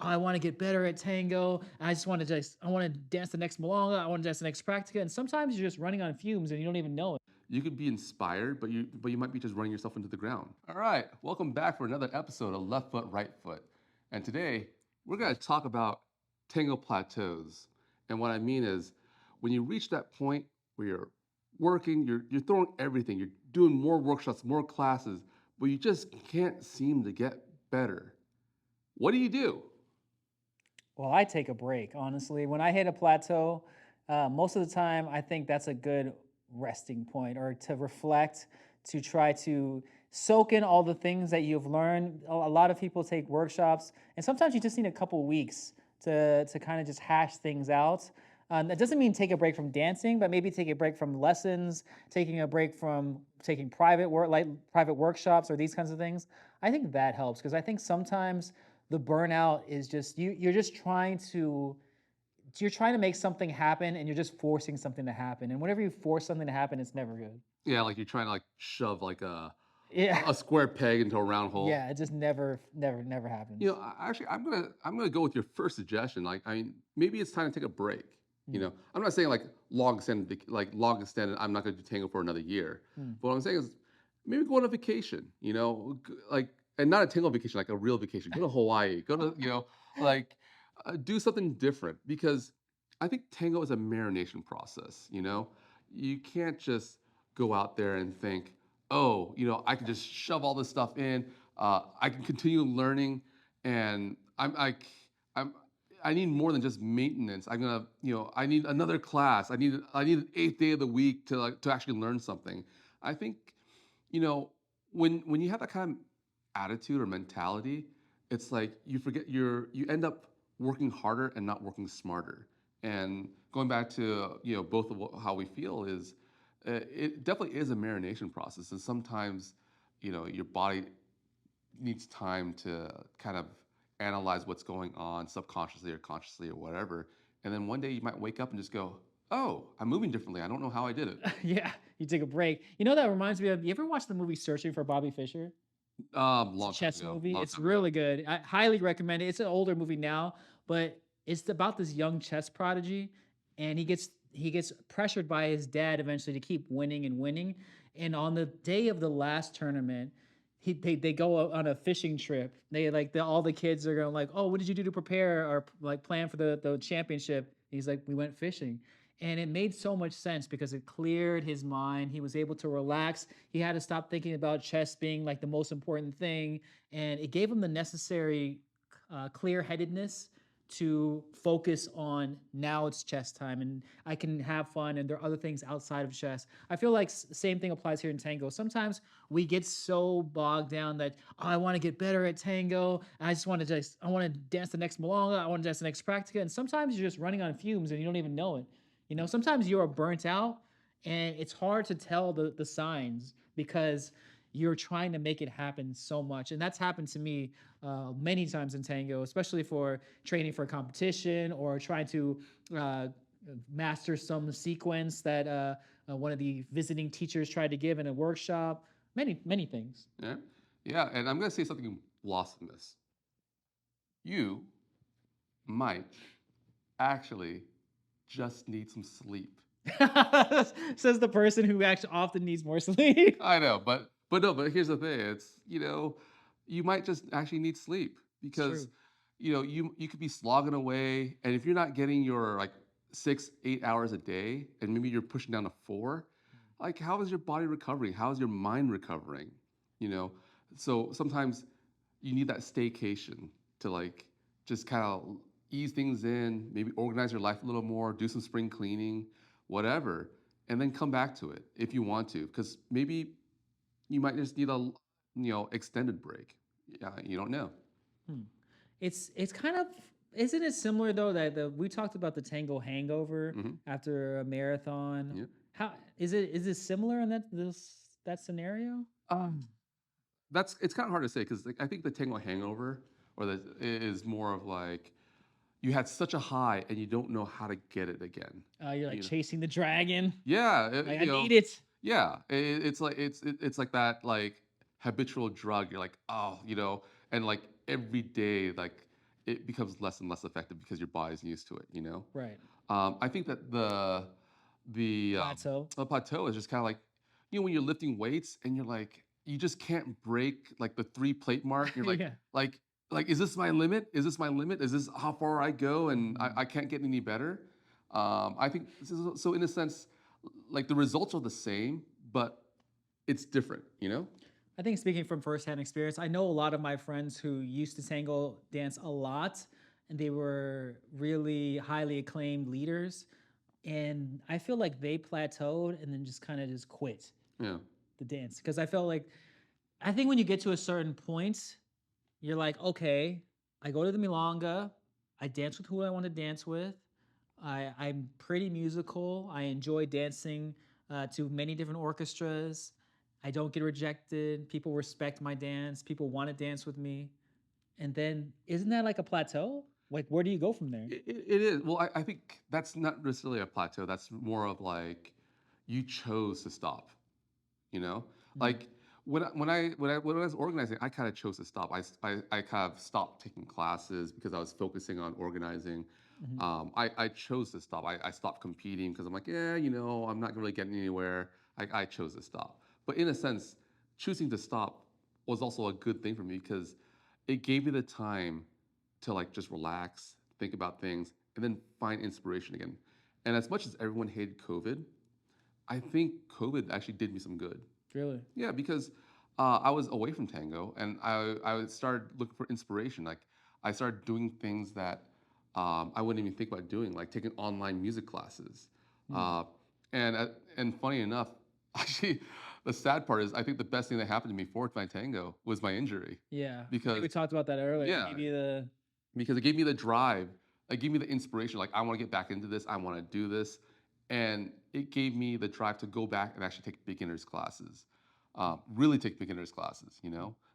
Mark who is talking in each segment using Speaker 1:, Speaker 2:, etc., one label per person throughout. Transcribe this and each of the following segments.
Speaker 1: oh, I want to get better at tango. I want to dance the next milonga. I want to dance the next practica. And sometimes you're just running on fumes and you don't even know it.
Speaker 2: You could be inspired, but you might be just running yourself into the ground. All right, welcome back for another episode of Left Foot, Right Foot. And today we're going to talk about tango plateaus. And what I mean is when you reach that point where you're working, you're throwing everything, you're doing more workshops, more classes, but you just can't seem to get better. What do you do?
Speaker 1: Well, I take a break, honestly. When I hit a plateau, most of the time, I think that's a good resting point or to reflect, to try to soak in all the things that you've learned. A lot of people take workshops, and sometimes you just need a couple weeks to kind of just hash things out. That doesn't mean take a break from dancing, but maybe take a break from lessons, taking a break from taking private work, like private workshops or these kinds of things. I think that helps because I think sometimes the burnout is just you're just trying to make something happen and you're just forcing something to happen. And whenever you force something to happen, it's never good.
Speaker 2: Yeah, like you're trying to like shove like
Speaker 1: Yeah.
Speaker 2: a square peg into a round hole.
Speaker 1: Yeah, it just never
Speaker 2: You
Speaker 1: happens.
Speaker 2: know, actually, I'm gonna go with your first suggestion. Like, I mean, maybe it's time to take a break. You
Speaker 1: Mm,
Speaker 2: know, I'm not saying like long extended. I'm not gonna do tango for another year.
Speaker 1: mm.
Speaker 2: But what I'm saying is, maybe go on a vacation. You know, like, and not a tango vacation, like a real vacation. Go to Hawaii. Go to like, do something different because I think tango is a marination process. You know, you can't just go out there and think, oh, I can just shove all this stuff in. I can continue learning, and I'm I need more than just maintenance. I'm gonna, I need another class. I need an eighth day of the week to actually learn something. I think, you know, when you have that kind of attitude or mentality, it's like you end up working harder and not working smarter. And going back to both of how we feel is, it definitely is a marination process, and sometimes your body needs time to kind of analyze what's going on subconsciously or consciously or whatever. And then one day you might wake up and just go, "Oh, I'm moving differently. I don't know how I did it."
Speaker 1: Yeah, you take a break. You know that reminds me of, you ever watch the movie Searching for Bobby Fischer? It's a
Speaker 2: Long time
Speaker 1: chess
Speaker 2: ago.
Speaker 1: movie.
Speaker 2: Long
Speaker 1: It's
Speaker 2: time ago.
Speaker 1: really good. I highly recommend it. It's an older movie now, but it's about this young chess prodigy, and he gets pressured by his dad eventually to keep winning and winning. And on the day of the last tournament, they go on a fishing trip. They like all the kids are going like, "Oh, what did you do to prepare or like plan for the championship?" He's like, "We went fishing." And it made so much sense because it cleared his mind. He was able to relax. He had to stop thinking about chess being like the most important thing, and it gave him the necessary clear-headedness to focus on, now it's chess time and I can have fun and there are other things outside of chess. I feel like same thing applies here in tango. Sometimes we get so bogged down that, oh, I want to get better at tango. I want to dance the next milonga. I want to dance the next practica. And sometimes you're just running on fumes and you don't even know it. Sometimes you are burnt out and it's hard to tell the signs because you're trying to make it happen so much. And that's happened to me many times in tango, especially for training for a competition or trying to uh, master some sequence that one of the visiting teachers tried to give in a workshop. Many things.
Speaker 2: Yeah, yeah. And I'm gonna say something blasphemous. You might actually just need some sleep.
Speaker 1: Says the person who actually often needs more sleep.
Speaker 2: I know, but no, but here's the thing. It's, you might just actually need sleep
Speaker 1: It's
Speaker 2: because
Speaker 1: true.
Speaker 2: you could be slogging away, and if you're not getting your like 6, 8 hours a day, and maybe you're pushing down to 4, like how is your body recovering? How is your mind recovering? You know, so sometimes you need that staycation to like just kind of ease things in, maybe organize your life a little more, do some spring cleaning, whatever, and then come back to it if you want to, because maybe you might just need a extended break. Yeah, you don't know.
Speaker 1: Hmm. It's kind of, isn't it similar though that we talked about the tango hangover
Speaker 2: Hmm.
Speaker 1: after a marathon?
Speaker 2: Yeah.
Speaker 1: How is it similar in that scenario?
Speaker 2: Um, it's kind of hard to say because like I think the tango hangover is more of like you had such a high and you don't know how to get it again.
Speaker 1: You're like
Speaker 2: You know?
Speaker 1: chasing the dragon.
Speaker 2: Yeah,
Speaker 1: Like, I need it.
Speaker 2: yeah. It's like that like habitual drug. You're like, oh, and like every day, like it becomes less and less effective because your body's used to it.
Speaker 1: Right.
Speaker 2: I think that the
Speaker 1: Plateau.
Speaker 2: the plateau is just kind of like, when you're lifting weights and you're like, you just can't break like the 3 plate mark. You're
Speaker 1: Yeah.
Speaker 2: like, is this my limit? Is this my limit? Is this how far I go? And
Speaker 1: Mhm.
Speaker 2: I can't get any better. I think so. In a sense, like the results are the same, but it's different.
Speaker 1: I think speaking from firsthand experience, I know a lot of my friends who used to tango dance a lot, and they were really highly acclaimed leaders. And I feel like they plateaued and then just kind of just quit
Speaker 2: Yeah.
Speaker 1: the dance because I felt like I think when you get to a certain point, you're like, okay, I go to the milonga, I dance with who I want to dance with. I'm pretty musical. I enjoy dancing to many different orchestras. I don't get rejected. People respect my dance. People want to dance with me. And then, isn't that like a plateau? Like, where do you go from there?
Speaker 2: It is. Well, I think that's not necessarily a plateau. That's more of like you chose to stop. You know,
Speaker 1: Mm,
Speaker 2: like when I was organizing, I kind of chose to stop. I kind of stopped taking classes because I was focusing on organizing.
Speaker 1: mhm.
Speaker 2: I chose to stop. I stopped competing because I'm like, yeah, I'm not really getting anywhere. I chose to stop. But in a sense, choosing to stop was also a good thing for me because it gave me the time to like just relax, think about things, and then find inspiration again. And as much as everyone hated COVID, I think COVID actually did me some good.
Speaker 1: Really?
Speaker 2: Yeah, because I was away from tango, and I started looking for inspiration. Like I started doing things that I wouldn't even think about doing, like taking online music classes.
Speaker 1: Mm.
Speaker 2: Uh, and funny enough, actually, the sad part is I think the best thing that happened to me for my tango was my injury,
Speaker 1: Yeah. I think
Speaker 2: because
Speaker 1: we talked about that earlier.
Speaker 2: yeah,
Speaker 1: Maybe the
Speaker 2: because it gave me the drive, it gave me the inspiration. Like I want to get back into this. I want to do this, and it gave me the drive to go back and actually take beginners classes, really take beginners classes.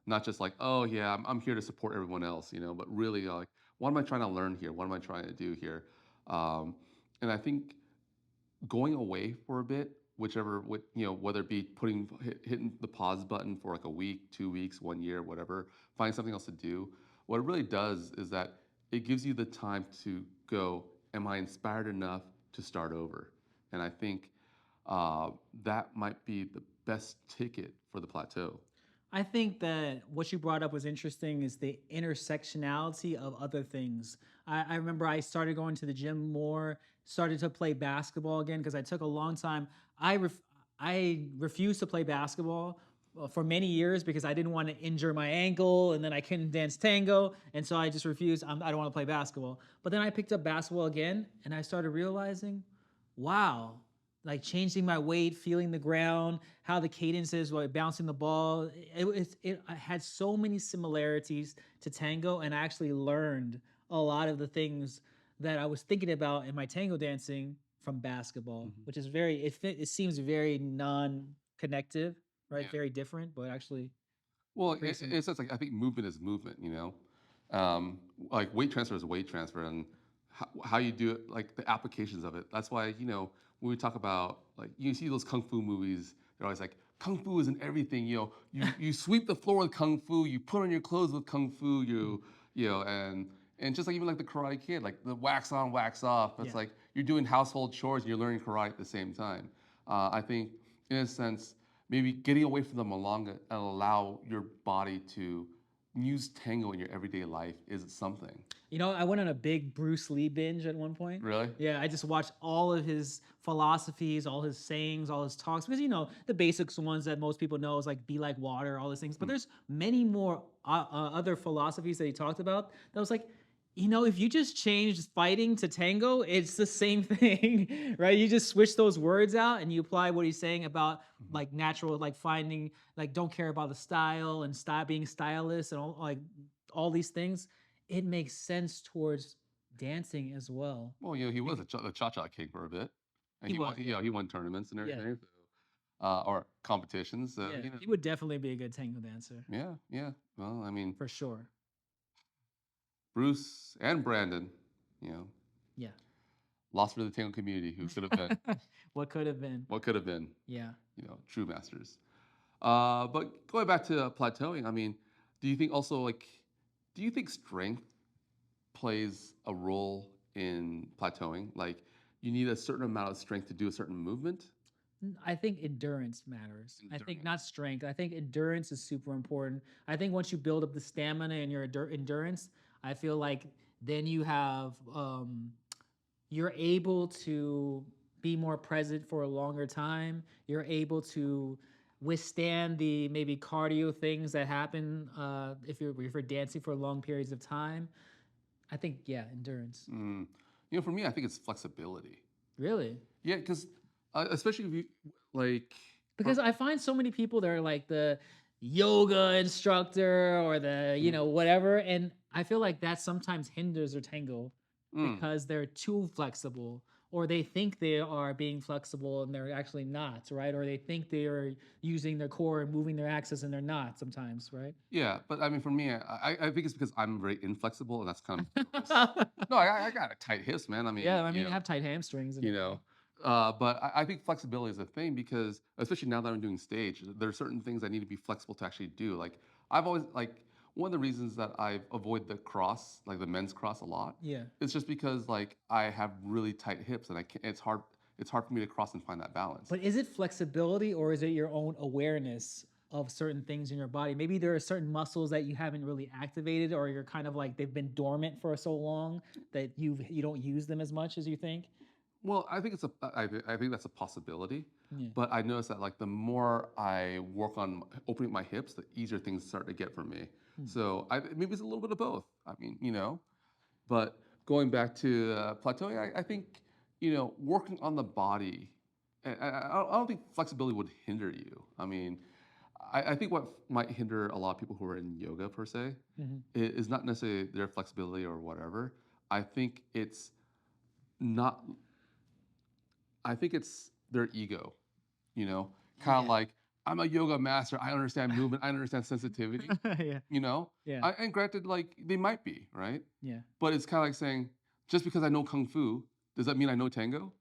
Speaker 2: Not just like, oh yeah, I'm here to support everyone else. But really like, what am I trying to learn here? What am I trying to do here? Um, and I think going away for a bit, whether it be hitting the pause button for like a week, 2 weeks, 1 year, whatever, find something else to do. What it really does is that it gives you the time to go, am I inspired enough to start over? And I think that might be the best ticket for the plateau.
Speaker 1: I think that what you brought up was interesting is the intersectionality of other things. I remember I started going to the gym more, started to play basketball again because I took a long time. I refused to play basketball for many years because I didn't want to injure my ankle and then I couldn't dance tango. And so I just refused. I don't want to play basketball. But then I picked up basketball again and I started realizing, wow, like changing my weight, feeling the ground, how the cadence is while bouncing the ball. It had so many similarities to tango, and I actually learned a lot of the things that I was thinking about in my tango dancing from basketball,
Speaker 2: Mhm.
Speaker 1: which is it seems very non-connective, right?
Speaker 2: Yeah.
Speaker 1: Very different, but actually
Speaker 2: Well,
Speaker 1: pretty
Speaker 2: in
Speaker 1: similar.
Speaker 2: a sense, like I think movement is movement. Like weight transfer is weight transfer, and how you do it, like the applications of it. That's why when we talk about like you see those kung fu movies, they're always like kung fu is in everything. You sweep the floor with kung fu, you put on your clothes with kung fu, and just like even like the Karate Kid, like the wax on, wax off. It's
Speaker 1: Yeah.
Speaker 2: like you're doing household chores and you're learning karate at the same time. I think in a sense maybe getting away from the malanga and allow your body to use tango in your everyday life is something.
Speaker 1: I went on a big Bruce Lee binge at one point.
Speaker 2: Really?
Speaker 1: Yeah, I just watched all of his philosophies, all his sayings, all his talks, because the basics ones that most people know is like be like water, all those things. But
Speaker 2: Mm.
Speaker 1: there's many more other philosophies that he talked about that was like, if you just change fighting to tango, it's the same thing, right? You just switch those words out and you apply what he's saying about
Speaker 2: Mhm.
Speaker 1: like natural, like finding, like don't care about the style and style being stylish and all these things. It makes sense towards dancing as well.
Speaker 2: Well, he was
Speaker 1: Bec-
Speaker 2: a cha-cha king for a bit, and
Speaker 1: He was, yeah,
Speaker 2: he won tournaments and
Speaker 1: yeah,
Speaker 2: everything, so, or competitions. So
Speaker 1: yeah. He would definitely be a good tango dancer
Speaker 2: yeah, yeah. Well, I mean,
Speaker 1: for sure.
Speaker 2: Bruce and Brandon, you know,
Speaker 1: Yeah.
Speaker 2: lost for the tango community, who could have been,
Speaker 1: What could have been?
Speaker 2: what could have been,
Speaker 1: Yeah.
Speaker 2: true masters. But going back to plateauing, I mean, do you think also like, do you think strength plays a role in plateauing. Like you need a certain amount of strength to do a certain movement.
Speaker 1: I think endurance matters. I think not
Speaker 2: Endurance.
Speaker 1: strength. I think endurance is super important. I think once you build up the stamina and your endurance, I feel like then you have you're able to be more present for a longer time. You're able to withstand the maybe cardio things that happen if you're dancing for long periods of time. I think yeah, endurance.
Speaker 2: Mm. You know, for me, I think it's flexibility.
Speaker 1: Really?
Speaker 2: Yeah, because especially if you like,
Speaker 1: Because I find so many people that are like the yoga instructor or the, you
Speaker 2: mm,
Speaker 1: know, whatever. And I feel like that sometimes hinders their tango
Speaker 2: mm,
Speaker 1: because they're too flexible or they think they are being flexible and they're actually not, right? Or they think they are using their core and moving their axis and they're not sometimes, right?
Speaker 2: yeah, but I mean, for me, I think it's because I'm very inflexible, and that's kind of nervous. No, I got a tight hips, man. I mean,
Speaker 1: Yeah, I mean, you have tight hamstrings and
Speaker 2: you know, but I think flexibility is a thing because, especially now that I'm doing stage, there are certain things I need to be flexible to actually do. Like I've always like one of the reasons that I avoid the cross, like the men's cross, a lot,
Speaker 1: yeah.
Speaker 2: is just because like I have really tight hips, and I can't. It's hard. It's hard for me to cross and find that balance.
Speaker 1: But is it flexibility or is it your own awareness of certain things in your body? Maybe there are certain muscles that you haven't really activated or you're kind of like they've been dormant for so long that you don't use them as much as you think.
Speaker 2: Well, I think it's a I think that's a possibility,
Speaker 1: Yeah.
Speaker 2: but I notice that like the more I work on opening my hips, the easier things start to get for me.
Speaker 1: Hmm.
Speaker 2: So maybe it's a little bit of both. I mean, but going back to plateauing, I think working on the body. I don't think flexibility would hinder you. I mean, I think what might hinder a lot of people who are in yoga per se
Speaker 1: Mhm.
Speaker 2: is not necessarily their flexibility or whatever. I think it's not I think it's their ego, you know, kind of
Speaker 1: Yeah.
Speaker 2: like I'm a yoga master. I understand movement. I understand sensitivity.
Speaker 1: Yeah.
Speaker 2: You know,
Speaker 1: Yeah.
Speaker 2: and granted, like they might be right,
Speaker 1: Yeah.
Speaker 2: but it's kind of like saying just because I know kung fu, does that mean I know tango?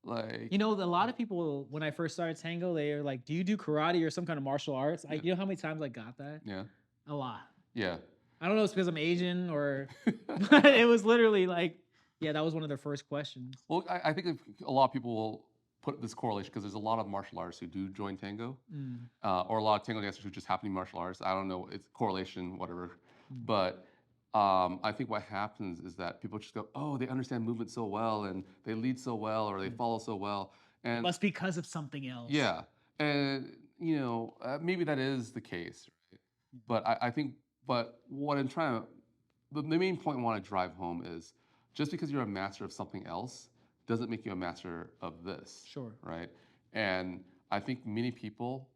Speaker 2: Like
Speaker 1: You know, a lot of people when I first started tango, they are like, "Do you do karate or some kind of martial arts?"
Speaker 2: yeah,
Speaker 1: You know how many times I got that?
Speaker 2: yeah,
Speaker 1: A lot.
Speaker 2: yeah.
Speaker 1: I don't know if it's because I'm Asian or, but it was literally like, yeah, that was one of their first questions.
Speaker 2: Well, I think a lot of people will put this correlation because there's a lot of martial artists who do join tango,
Speaker 1: Mm,
Speaker 2: or a lot of tango dancers who just happen to be martial artists. I don't know, it's correlation, whatever.
Speaker 1: mm.
Speaker 2: But I think what happens is that people just go, oh, they understand movement so well, and they lead so well, or they
Speaker 1: Yeah.
Speaker 2: follow so well,
Speaker 1: It
Speaker 2: and
Speaker 1: must be because of something else.
Speaker 2: yeah, and maybe that is the case, right?
Speaker 1: Mm.
Speaker 2: But I think, but what I'm trying to, the main point I want to drive home is just because you're a master of something else doesn't make you a master of this,
Speaker 1: Sure.
Speaker 2: right? And I think many people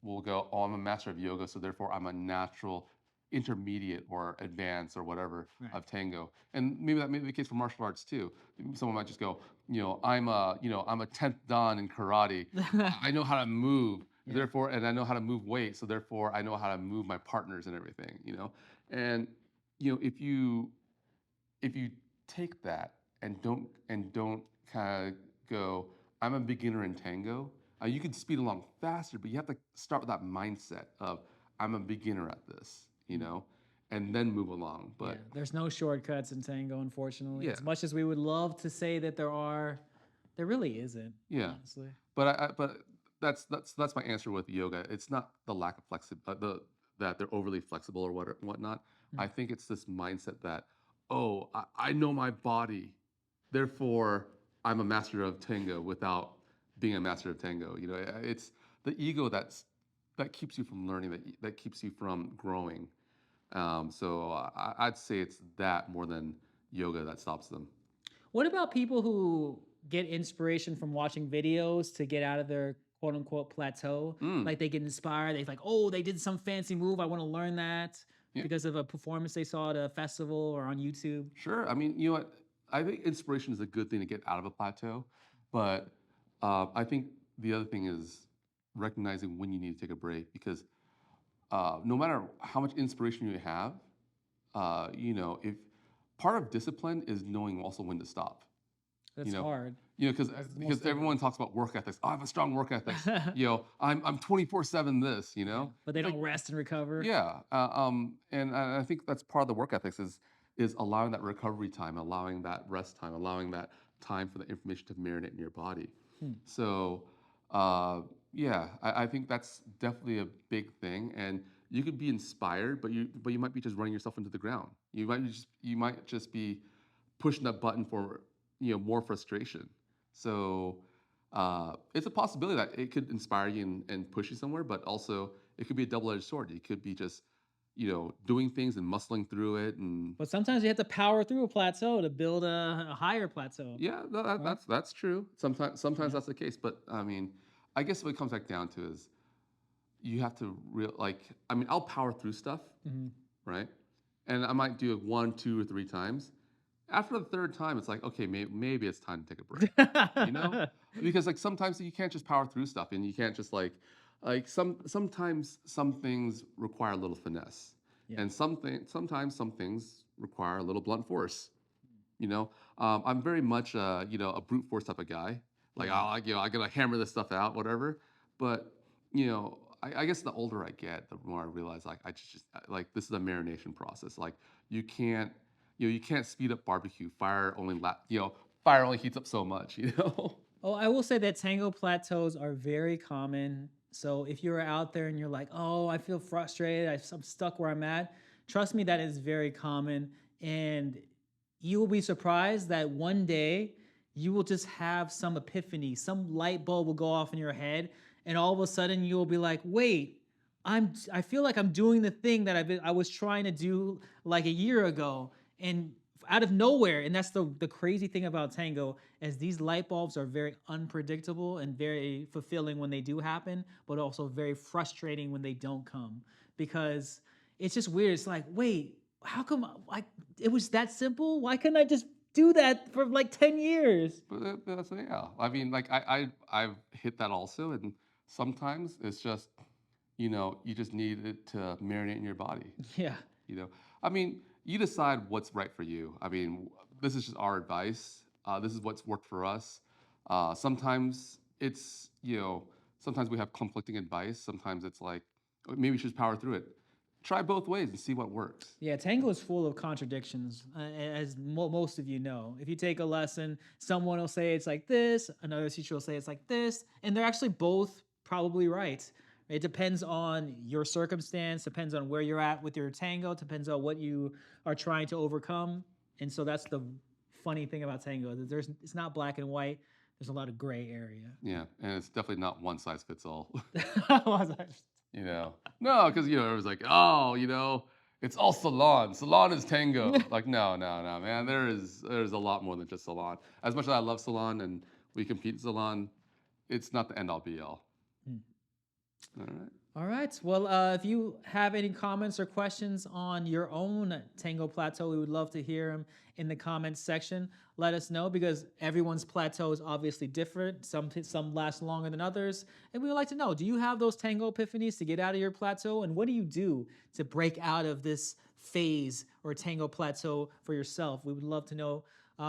Speaker 2: will go, oh, I'm a master of yoga, so therefore I'm a natural intermediate or advanced or whatever
Speaker 1: Right.
Speaker 2: of tango. And maybe that may be the case for martial arts too. Someone might just go, I'm a 10th dan in karate. I know how to move,
Speaker 1: Yeah.
Speaker 2: therefore, and I know how to move weight, so therefore I know how to move my partners and everything. And if you take that and don't kind of go, I'm a beginner in tango. You can speed along faster, but you have to start with that mindset of I'm a beginner at this,
Speaker 1: Mm.
Speaker 2: and then move along.
Speaker 1: Yeah.
Speaker 2: But
Speaker 1: There's no shortcuts in tango, unfortunately.
Speaker 2: yeah,
Speaker 1: As much as we would love to say that there are, there really isn't,
Speaker 2: yeah.
Speaker 1: honestly.
Speaker 2: But that's my answer with yoga. It's not the lack of that they're overly flexible or whatnot.
Speaker 1: Mm.
Speaker 2: I think it's this mindset that, oh, I know my body, therefore I'm a master of tango without being a master of tango. It's the ego that keeps you from learning, that keeps you from growing. So I'd say it's that more than yoga that stops them.
Speaker 1: What about people who get inspiration from watching videos to get out of their quote unquote plateau?
Speaker 2: Mm,
Speaker 1: Like they get inspired, they like, oh, they did some fancy move. I want to learn that
Speaker 2: yeah.
Speaker 1: because of a performance they saw at a festival or on YouTube.
Speaker 2: Sure. I mean, you know what? I think inspiration is a good thing to get out of a plateau, but I think the other thing is recognizing when you need to take a break because no matter how much inspiration you have, if part of discipline is knowing also when to stop. You
Speaker 1: That's
Speaker 2: know,
Speaker 1: hard.
Speaker 2: because
Speaker 1: That's the most
Speaker 2: because
Speaker 1: difficult.
Speaker 2: everyone talks about work ethics. Oh, I have a strong work ethic. I'm 24/7 this.
Speaker 1: Yeah, but they
Speaker 2: It's like
Speaker 1: don't rest and recover.
Speaker 2: yeah, and I think that's part of the work ethics is is allowing that recovery time, allowing that rest time, allowing that time for the information to marinate in your body.
Speaker 1: Hmm.
Speaker 2: So, uh, yeah, I think that's definitely a big thing. And you could be inspired, but you might be just running yourself into the ground. You might just be pushing that button for more frustration. So it's a possibility that it could inspire you and push you somewhere, but also it could be a double-edged sword. You could be just doing things and muscling through it, and
Speaker 1: But sometimes you have to power through a plateau to build a higher plateau,
Speaker 2: yeah,
Speaker 1: right?
Speaker 2: that's true. Sometimes
Speaker 1: Yeah.
Speaker 2: that's the case, but I mean, I guess what it comes back down to is you have to I mean, I'll power through stuff,
Speaker 1: Mhm.
Speaker 2: right? And I might do it one, two, or three times. After the third time, it's like, okay, maybe it's time to take a break, you know? Because like sometimes you can't just power through stuff, and you can't just sometimes some things require a little finesse,
Speaker 1: Yeah.
Speaker 2: and sometimes some things require a little blunt force. You know, I'm very much a brute force type of guy. Like
Speaker 1: Yeah.
Speaker 2: I gotta hammer this stuff out, whatever. But I guess the older I get, the more I realize like like this is a marination process. Like you can't you can't speed up barbecue. Fire only heats up so much. You know.
Speaker 1: Oh, I will say that tango plateaus are very common. So if you're out there and you're like, oh, I feel frustrated, I'm stuck where I'm at, trust me, that is very common. And you will be surprised that one day you will just have some epiphany, some light bulb will go off in your head, and all of a sudden you will be like, wait, I feel like I'm doing the thing that I was trying to do like a year ago. And out of nowhere, and that's the crazy thing about tango, as these light bulbs are very unpredictable and very fulfilling when they do happen, but also very frustrating when they don't come, because it's just weird. It's like, wait, how come like it was that simple? Why couldn't I just do that for like 10 years?
Speaker 2: But that's yeah. I mean, like I've hit that also, and sometimes it's just you just need it to marinate in your body.
Speaker 1: Yeah.
Speaker 2: You know, I mean, you decide what's right for you. I mean, this is just our advice. This is what's worked for us. Sometimes sometimes we have conflicting advice. Sometimes it's like, "Oh, maybe we should just power through it. Try both ways and see what works."
Speaker 1: Yeah, tango is full of contradictions, as most of you know. If you take a lesson, someone will say it's like this, another teacher will say it's like this, and they're actually both probably right. It depends on your circumstance, depends on where you're at with your tango, depends on what you are trying to overcome. And so that's the funny thing about tango. That it's not black and white. There's a lot of gray area.
Speaker 2: Yeah, and it's definitely not one size fits all.
Speaker 1: Was I-
Speaker 2: No, because it was like, oh, it's all salon. Salon is tango. Like, no, no, no, man. There's a lot more than just salon. As much as I love salon and we compete in salon, it's not the end all be all.
Speaker 1: Hmm.
Speaker 2: All right.
Speaker 1: All right. Well, if you have any comments or questions on your own Tango plateau, we would love to hear them in the comments section. Let us know, because everyone's plateau is obviously different. Some last longer than others, and we would like to know: do you have those Tango epiphanies to get out of your plateau, and what do you do to break out of this phase or Tango plateau for yourself? We would love to know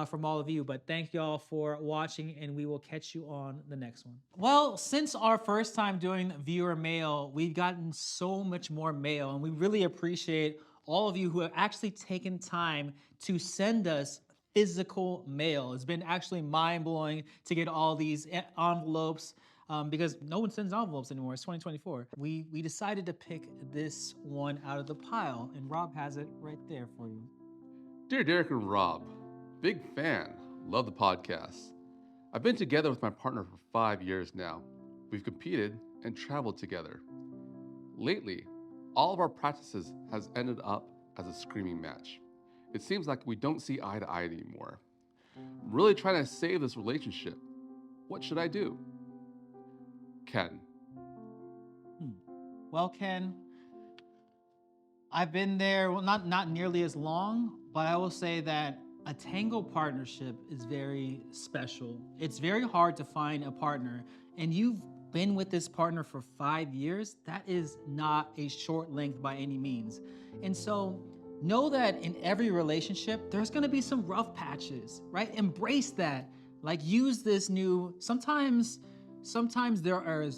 Speaker 1: from all of you. But thank you all for watching, and we will catch you on the next one. Well, since our first time doing viewer mail, we've gotten so much more mail, and we really appreciate all of you who have actually taken time to send us physical mail. It's been actually mind-blowing to get all these envelopes, because no one sends envelopes anymore. It's 2024. We decided to pick this one out of the pile, and Rob has it right there for you.
Speaker 2: Dear Derek and Rob, big fan. Love the podcast. I've been together with my partner for 5 years now. We've competed and traveled together. Lately, all of our practices has ended up as a screaming match. It seems like we don't see eye to eye anymore. I'm really trying to save this relationship. What should I do? Ken.
Speaker 1: Well, Ken, I've been there, well, not nearly as long, but I will say that a tango partnership is very special. It's very hard to find a partner, and you've been with this partner for 5 years. That is not a short length by any means. And so know that in every relationship, there's gonna be some rough patches, right? Embrace that. Like, use this new, sometimes there are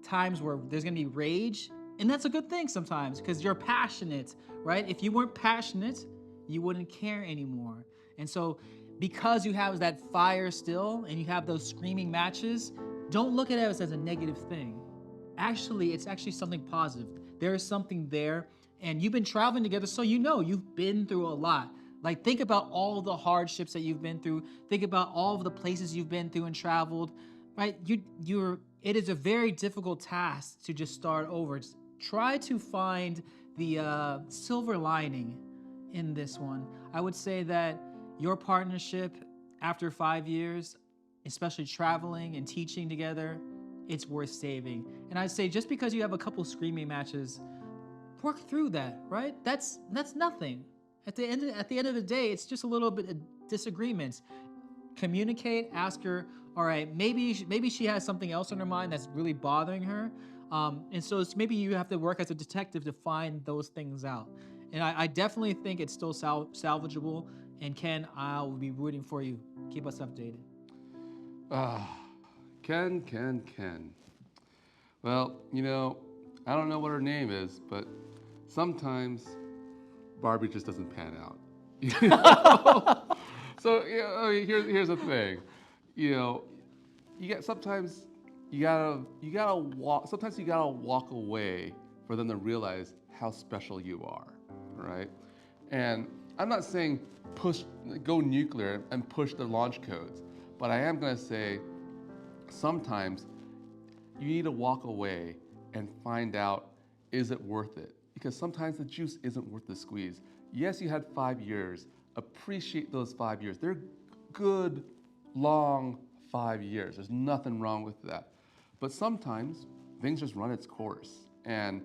Speaker 1: times where there's gonna be rage, and that's a good thing sometimes, because you're passionate, right? If you weren't passionate, you wouldn't care anymore. And so, because you have that fire still and you have those screaming matches, don't look at it as a negative thing. Actually, it's actually something positive. There is something there, and you've been traveling together, so you know you've been through a lot. Like, think about all the hardships that you've been through. Think about all of the places you've been through and traveled. Right? You're. It is a very difficult task to just start over. Just try to find the silver lining in this one. I would say that your partnership after 5 years, especially traveling and teaching together, it's worth saving. And I'd say just because you have a couple screaming matches, work through that, right? That's nothing. At the end of the day, it's just a little bit of disagreements. Communicate, ask her, all right, maybe she has something else on her mind that's really bothering her. And so maybe you have to work as a detective to find those things out. And I definitely think it's still salvageable. And Ken, I'll be rooting for you. Keep us updated.
Speaker 2: Ah, Ken. Well, I don't know what her name is, but sometimes Barbie just doesn't pan out. You know? So I mean, here's the thing. You know, sometimes you gotta walk. Sometimes you gotta walk away for them to realize how special you are, right? And I'm not saying go nuclear and push the launch codes, but I am gonna say sometimes you need to walk away and find out, is it worth it? Because sometimes the juice isn't worth the squeeze. Yes, you had 5 years. Appreciate those 5 years. They're good, long 5 years. There's nothing wrong with that. But sometimes things just run its course. And,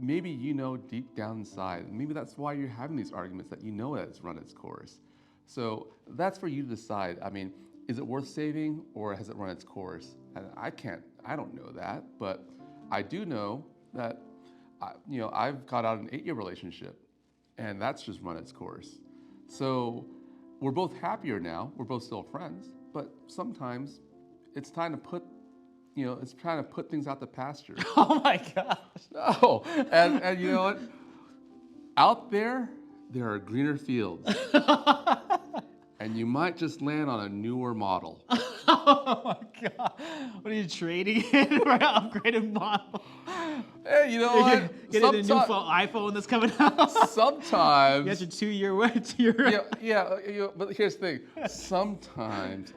Speaker 2: maybe deep down inside, maybe that's why you're having these arguments, that that it's run its course. So that's for you to decide. I mean, is it worth saving or has it run its course? And I don't know that, but I do know that, I've got out an 8-year relationship and that's just run its course. So we're both happier now. We're both still friends, but sometimes it's time to it's trying to put things out to pasture.
Speaker 1: Oh my gosh.
Speaker 2: No, and you know what? Out there are greener fields, and you might just land on a newer model.
Speaker 1: Oh my god. What are you trading in for an upgraded model?
Speaker 2: Hey, you know what?
Speaker 1: Get it a new iPhone that's coming out.
Speaker 2: Sometimes.
Speaker 1: You got your 2-year wait.
Speaker 2: Yeah. But here's the thing. Sometimes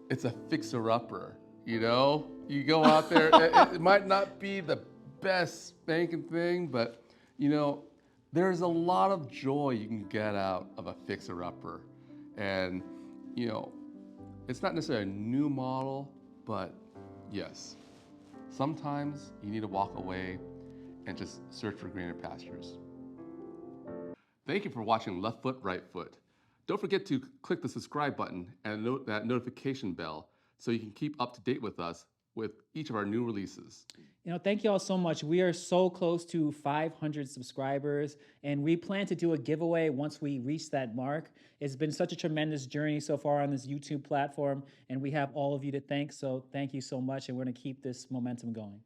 Speaker 2: it's a fixer-upper. You go out there. It might not be the best spanking thing, but there's a lot of joy you can get out of a fixer-upper, and it's not necessarily a new model, but yes, sometimes you need to walk away and just search for greener pastures. Thank you for watching Left Foot, Right Foot. Don't forget to click the subscribe button and that notification bell so you can keep up to date with us with each of our new releases.
Speaker 1: Thank you all so much. We are so close to 500 subscribers, and we plan to do a giveaway once we reach that mark. It's been such a tremendous journey so far on this YouTube platform, and we have all of you to thank. So thank you so much, and we're going to keep this momentum going.